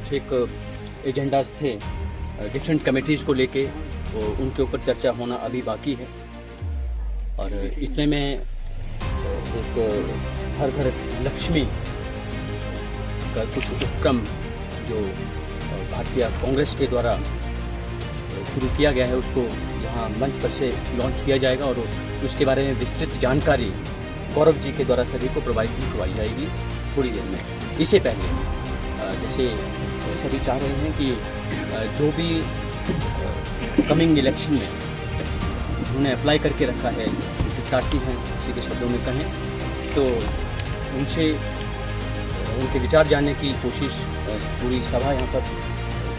कुछ एक एजेंडाज थे डिफरेंट कमेटीज़ को लेके, तो उनके ऊपर चर्चा होना अभी बाकी है। और इतने में एक हर घर लक्ष्मी का कुछ उपक्रम जो भारतीय कांग्रेस के द्वारा शुरू किया गया है, उसको यहाँ मंच पर से लॉन्च किया जाएगा और उसके बारे में विस्तृत जानकारी गौरव जी के द्वारा सभी को प्रोवाइड करवाई जाएगी थोड़ी देर में। इससे पहले जैसे सभी चाह रहे हैं कि जो भी कमिंग इलेक्शन में उन्होंने अप्लाई करके रखा है, प्रत्याशी हैं सीधे शब्दों में कहें तो, उनसे उनके विचार जानने की कोशिश पूरी सभा यहाँ पर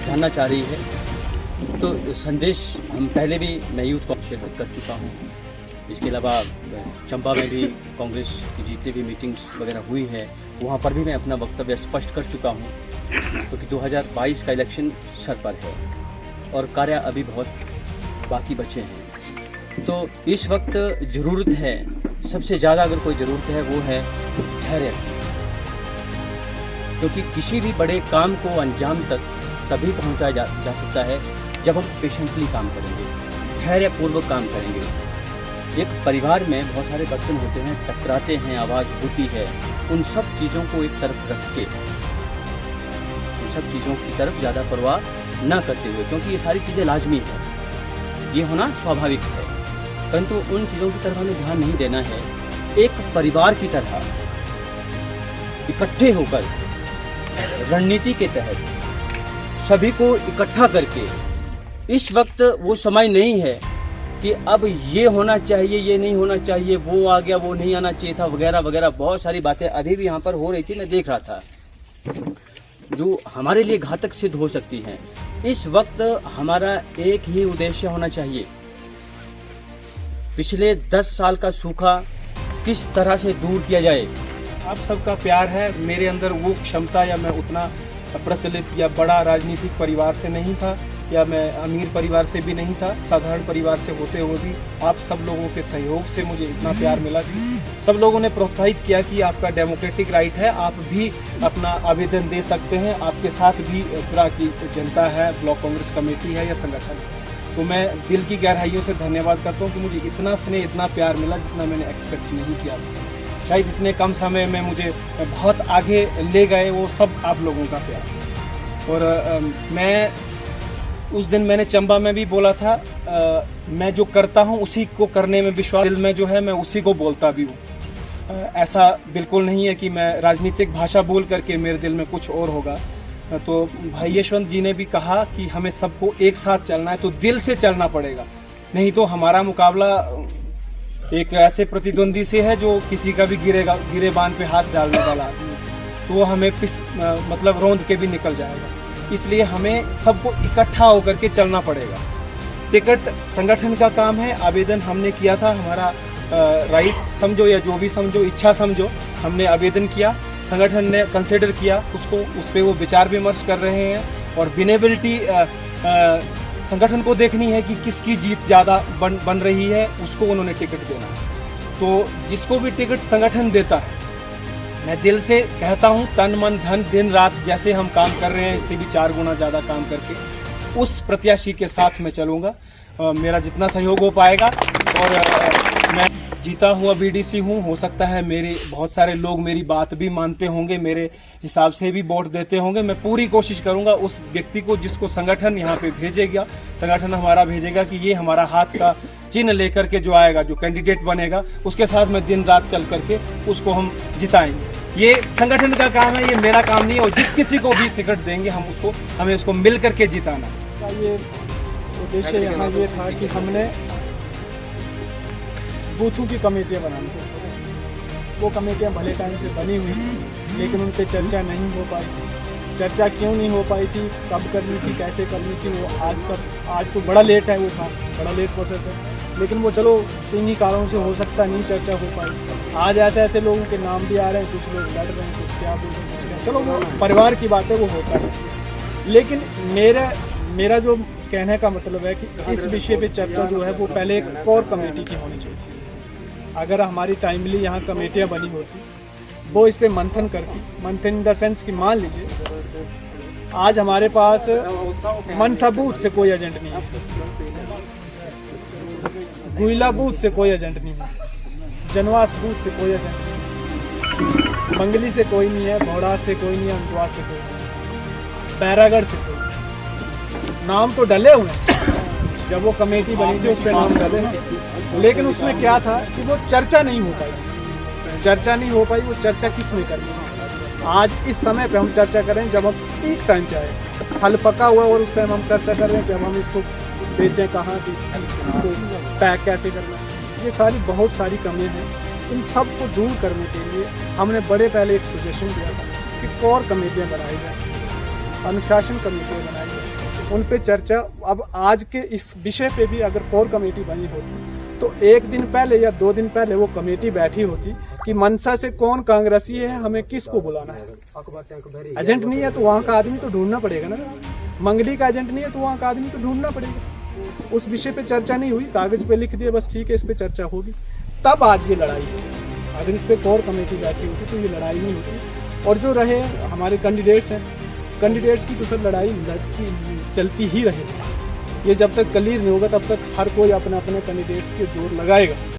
जानना चाह रही है। तो संदेश हम पहले भी मैं यूथ को शिरकत कर चुका हूँ। इसके अलावा चंबा में भी कांग्रेस की जितनी भी मीटिंग्स वगैरह हुई है, वहाँ पर भी मैं अपना वक्तव्य स्पष्ट कर चुका हूँ, क्योंकि 2022 का इलेक्शन सर पर है और कार्य अभी बहुत बाकी बचे हैं। तो इस वक्त ज़रूरत है, सबसे ज़्यादा अगर कोई ज़रूरत है वो है धैर्य की, क्योंकि किसी भी बड़े काम को अंजाम तक तभी पहुँचाया जा सकता है जब हम पेशेंटली काम करेंगे, धैर्यपूर्वक काम करेंगे। एक परिवार में बहुत सारे बर्तन होते हैं, टकराते हैं, आवाज़ होती है, उन सब चीज़ों को एक तरफ रख के, उन सब चीज़ों की तरफ ज़्यादा परवाह ना करते हुए, क्योंकि ये सारी चीज़ें लाजमी है, ये होना स्वाभाविक है, परंतु उन चीज़ों की तरफ हमें ध्यान नहीं देना है। एक परिवार की तरह इकट्ठे होकर रणनीति के तहत सभी को इकट्ठा करके, इस वक्त वो समय नहीं है कि अब ये होना चाहिए, ये नहीं होना चाहिए, वो आ गया, वो नहीं आना चाहिए था, वगैरह वगैरह बहुत सारी बातें अभी भी यहाँ पर हो रही थी, मैं देख रहा था, जो हमारे लिए घातक सिद्ध हो सकती हैं। इस वक्त हमारा एक ही उद्देश्य होना चाहिए, पिछले 10 साल का सूखा किस तरह से दूर किया जाए। आप सबका प्यार है, मेरे अंदर वो क्षमता या मैं उतना प्रचलित या बड़ा राजनीतिक परिवार से नहीं था, या मैं अमीर परिवार से भी नहीं था, साधारण परिवार से होते हुए भी आप सब लोगों के सहयोग से मुझे इतना प्यार मिला कि सब लोगों ने प्रोत्साहित किया कि आपका डेमोक्रेटिक राइट है, आप भी अपना आवेदन दे सकते हैं, आपके साथ भी पूरा की जनता है, ब्लॉक कांग्रेस कमेटी है या संगठन है। तो मैं दिल की गहराइयों से धन्यवाद करता हूँ कि मुझे इतना स्नेह, इतना प्यार मिला जितना मैंने एक्सपेक्ट नहीं किया था। शायद इतने कम समय में मुझे बहुत आगे ले गए वो सब आप लोगों का प्यार। और मैं उस दिन मैंने चंबा में भी बोला था, मैं जो करता हूँ उसी को करने में विश्वास, दिल में जो है मैं उसी को बोलता भी हूँ। ऐसा बिल्कुल नहीं है कि मैं राजनीतिक भाषा बोल करके मेरे दिल में कुछ और होगा। तो भाई यशवंत जी ने भी कहा कि हमें सबको एक साथ चलना है, तो दिल से चलना पड़ेगा, नहीं तो हमारा मुकाबला एक ऐसे प्रतिद्वंदी से है जो किसी का भी गिरे बांध पे हाथ डालने वाला आदमी, तो वो हमें मतलब रौंद के भी निकल जाएगा। इसलिए हमें सबको इकट्ठा होकर के चलना पड़ेगा। टिकट संगठन का काम है, आवेदन हमने किया था, हमारा राइट समझो या जो भी समझो, इच्छा समझो, हमने आवेदन किया, संगठन ने कंसिडर किया उसको, उस पर वो विचार विमर्श कर रहे हैं और विनेबिलिटी संगठन को देखनी है कि किसकी जीत ज़्यादा बन रही है, उसको उन्होंने टिकट देना है। तो जिसको भी टिकट संगठन देता है, मैं दिल से कहता हूँ, तन मन धन दिन रात जैसे हम काम कर रहे हैं इससे भी 4 गुना ज़्यादा काम करके उस प्रत्याशी के साथ मैं चलूँगा। मेरा जितना सहयोग हो पाएगा, और मैं जीता हुआ बीडीसी हूँ, हो सकता है मेरे बहुत सारे लोग मेरी बात भी मानते होंगे, मेरे हिसाब से भी वोट देते होंगे। मैं पूरी कोशिश करूँगा उस व्यक्ति को जिसको संगठन यहाँ पे भेजेगा, संगठन हमारा भेजेगा कि ये हमारा हाथ का चिन्ह लेकर के जो आएगा, जो कैंडिडेट बनेगा, उसके साथ मैं दिन रात चल करके उसको हम जिताएंगे। ये संगठन का काम है, ये मेरा काम नहीं है। और जिस किसी को भी टिकट देंगे हमें उसको मिल करके जिताना। ये उद्देश्य यहाँ ये था कि हमने बूथों की कमेटियाँ बनानी थी। वो कमेटियाँ भले टाइम से बनी हुई थी, लेकिन उन पर चर्चा नहीं हो पाई थी। चर्चा क्यों नहीं हो पाई थी, कब करनी थी, कैसे करनी थी, वो आज तो बड़ा लेट है, वो काम बड़ा लेट प्रोसेस है। लेकिन वो चलो इन्हीं कारणों से हो सकता नहीं चर्चा हो पाई। आज ऐसे लोगों के नाम भी आ रहे हैं, कुछ लोग लड़ रहे हैं, कुछ क्या बोल रहे हैं, चलो वो परिवार की बात है, वो होता है। लेकिन मेरा जो कहने का मतलब है कि इस विषय पे चर्चा जो है वो पहले एक कोर कमेटी की होनी चाहिए। अगर हमारी टाइमली यहाँ कमेटियाँ बनी होती, वो इस पर मंथन करती, मंथन इन द सेंस कि मान लीजिए आज हमारे पास मनसा बूथ से कोई एजेंट नहीं है, गुइला बूथ से कोई एजेंट नहीं है, जनवास बूथ से कोई एजेंट नहीं है, मंगली से कोई नहीं है, भौड़ास से कोई नहीं है, अंतवास से कोई नहीं है, बैरागढ़ से कोई नहीं। नाम तो डले हुए हैं, जब वो कमेटी बनी थी उस पर नाम डले हैं, लेकिन उसमें क्या था कि वो चर्चा नहीं हो पाई, वो चर्चा किस में करनी है। आज इस समय पे हम चर्चा करें जब हम पीक टाइम पे आए, फल पका हुआ और उस टाइम हम चर्चा कर रहे हैं कि अब हम इसको बेचें कहाँ, इसको पैक कैसे करना है। ये सारी बहुत सारी कमियां हैं, इन सब को दूर करने के लिए हमने बड़े पहले एक सजेशन दिया था कि कोर कमेटियाँ बनाई जाए, अनुशासन कमेटियाँ बनाई जाए, उन पे चर्चा। अब आज के इस विषय पे भी अगर कोर कमेटी बनी होती तो एक दिन पहले या 2 दिन पहले वो कमेटी बैठी होती कि मनसा से कौन कांग्रेसी है, हमें किसको बुलाना है। एजेंट नहीं है तो वहाँ का आदमी तो ढूंढना पड़ेगा ना, मंगली का एजेंट नहीं है तो वहाँ का आदमी तो ढूंढना पड़ेगा। उस विषय पे चर्चा नहीं हुई, कागज पे लिख दिए बस ठीक है इस पे चर्चा होगी, तब आज ये लड़ाई है। अगर इस पे कोर कमेटी बैठी होती तो ये लड़ाई नहीं होती। और जो रहे हमारे कैंडिडेट्स हैं, कैंडिडेट्स की तो सर लड़ाई चलती ही रहेगी। ये जब तक क्लियर नहीं होगा तब तक हर कोई अपने अपने कैंडिडेट्स के जोर लगाएगा।